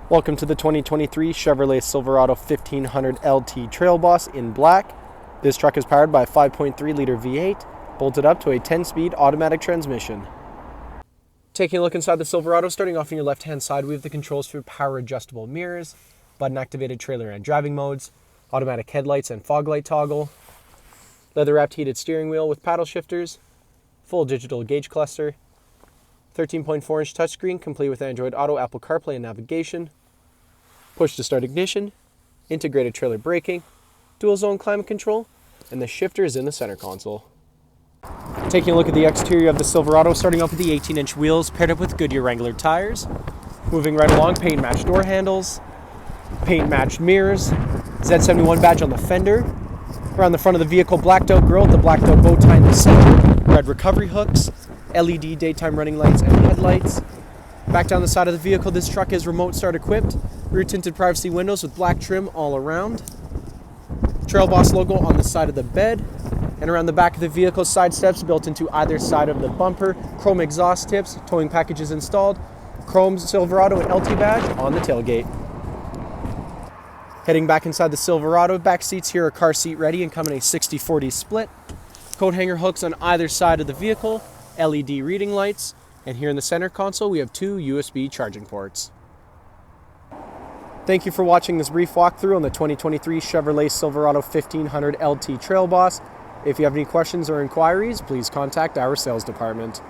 Welcome to the 2023 Chevrolet Silverado 1500 LT Trail Boss in black. This truck is powered by a 5.3-liter V8, bolted up to a 10-speed automatic transmission. Taking a look inside the Silverado, starting off on your left-hand side, we have the controls for power adjustable mirrors, button-activated trailer and driving modes, automatic headlights and fog light toggle, leather-wrapped heated steering wheel with paddle shifters, full digital gauge cluster, 13.4-inch touchscreen complete with Android Auto, Apple CarPlay and navigation, push-to-start ignition, integrated trailer braking, dual-zone climate control, and the shifter is in the center console. Taking a look at the exterior of the Silverado, starting off with the 18-inch wheels paired up with Goodyear Wrangler tires. Moving right along, paint-matched door handles, paint-matched mirrors, Z71 badge on the fender. Around the front of the vehicle, blacked out grille with the blacked out bow tie in the center, red recovery hooks, LED daytime running lights and headlights. Back down the side of the vehicle, this truck is remote start equipped, rear tinted privacy windows with black trim all around. Trail Boss logo on the side of the bed, and around the back of the vehicle, side steps built into either side of the bumper, chrome exhaust tips, towing packages installed, chrome Silverado and LT badge on the tailgate. Heading back inside the Silverado, back seats here are car seat ready and come in a 60-40 split. Coat hanger hooks on either side of the vehicle, LED reading lights, and here in the center console we have two USB charging ports. Thank you for watching this brief walkthrough on the 2023 Chevrolet Silverado 1500 LT Trail Boss. If you have any questions or inquiries, please contact our sales department.